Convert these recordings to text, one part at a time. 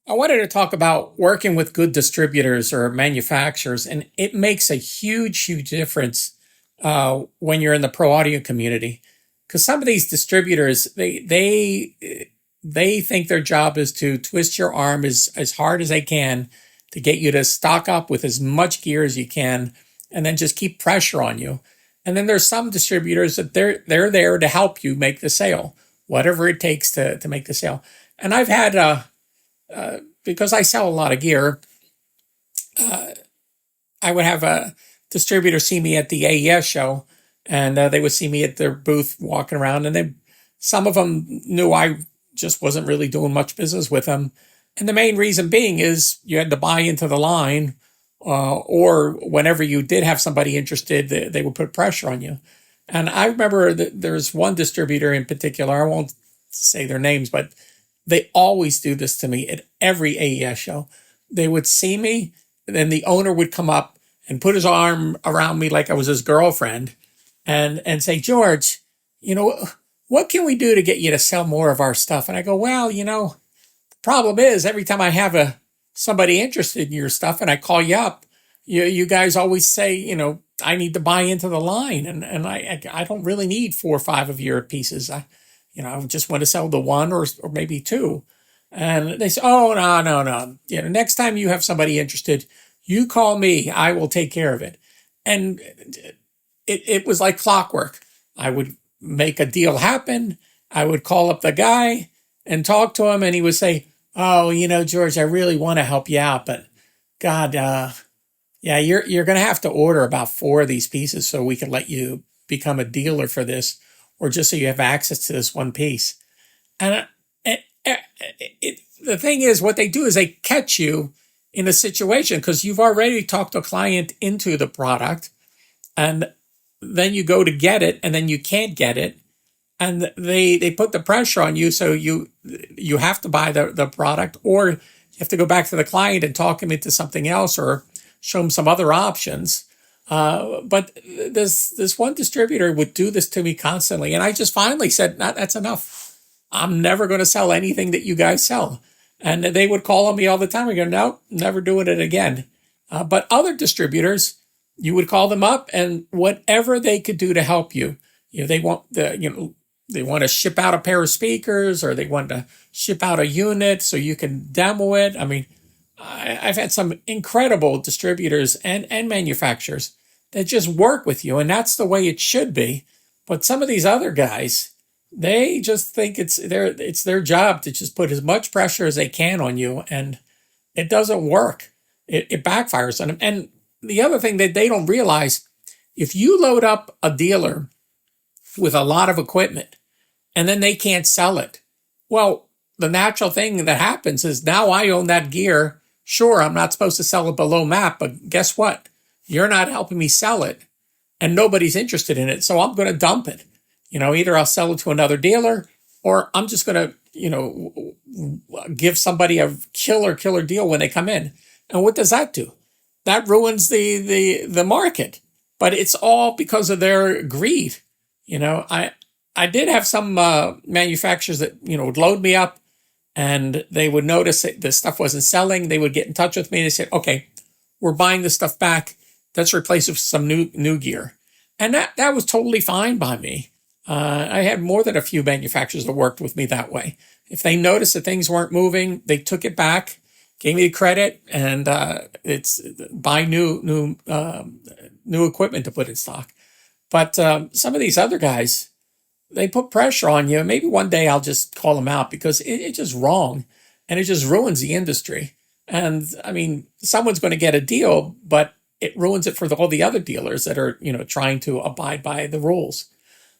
I wanted to talk about working with good distributors or manufacturers, and it makes a huge, huge difference when you're in the pro audio community. Because some of these distributors, they think their job is to twist your arm as hard as they can to get you to stock up with as much gear as you can, and then just keep pressure on you. And then there's some distributors that they're there to help you make the sale, whatever it takes to make the sale. And I've had because I sell a lot of gear, I would have a distributor see me at the AES show, and they would see me at their booth walking around, and some of them knew I just wasn't really doing much business with them. And the main reason being is you had to buy into the line, or whenever you did have somebody interested, they would put pressure on you. And I remember that there's one distributor in particular, I won't say their names, but they always do this to me at every AES show. They would see me, then the owner would come up and put his arm around me like I was his girlfriend and say, George, what can we do to get you to sell more of our stuff? And I go, well, the problem is every time I have somebody interested in your stuff and I call you up, you guys always say, I need to buy into the line. And I don't really need 4 or 5 of your pieces. I just want to sell the one or maybe 2. And they say, oh, no. Next time you have somebody interested, you call me. I will take care of it. And it was like clockwork. I would make a deal happen. I would call up the guy and talk to him, and he would say, oh, George, I really want to help you out, but God, you're going to have to order about 4 of these pieces so we can let you become a dealer for this, or just so you have access to this one piece. And the thing is, what they do is they catch you in a situation because you've already talked a client into the product, and then you go to get it, and then you can't get it, and they put the pressure on you, so you have to buy the product, or you have to go back to the client and talk him into something else, or show him some other options. But this one distributor would do this to me constantly, and I just finally said, that's enough. I'm never going to sell anything that you guys sell. And they would call on me all the time. I go, no, never doing it again. But other distributors, you would call them up, and whatever they could do to help you, they want they want to ship out a pair of speakers, or they want to ship out a unit so you can demo it. I mean, I've had some incredible distributors and manufacturers that just work with you, and that's the way it should be. But some of these other guys, they just think it's their job to just put as much pressure as they can on you, and it doesn't work. It backfires on them. And the other thing that they don't realize, if you load up a dealer with a lot of equipment and then they can't sell it, well, the natural thing that happens is now I own that gear. Sure, I'm not supposed to sell it below map, but guess what? You're not helping me sell it, and nobody's interested in it, so I'm going to dump it. Either I'll sell it to another dealer, or I'm just going to, give somebody a killer deal when they come in. And what does that do? That ruins the market. But it's all because of their greed. I did have some manufacturers that, would load me up, and they would notice that the stuff wasn't selling. They would get in touch with me and they said, okay, we're buying this stuff back. Let's replace it with some new gear. And that was totally fine by me. I had more than a few manufacturers that worked with me that way. If they noticed that things weren't moving, they took it back, gave me the credit, and it's buy new equipment to put in stock. But some of these other guys, they put pressure on you. Maybe one day I'll just call them out because it's just wrong, and it just ruins the industry. And I mean, someone's going to get a deal, but it ruins it for all the other dealers that are, trying to abide by the rules.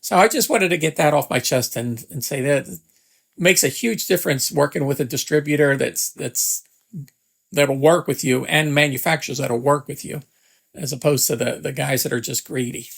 So I just wanted to get that off my chest and say that it makes a huge difference working with a distributor that'll work with you, and manufacturers that'll work with you, as opposed to the guys that are just greedy.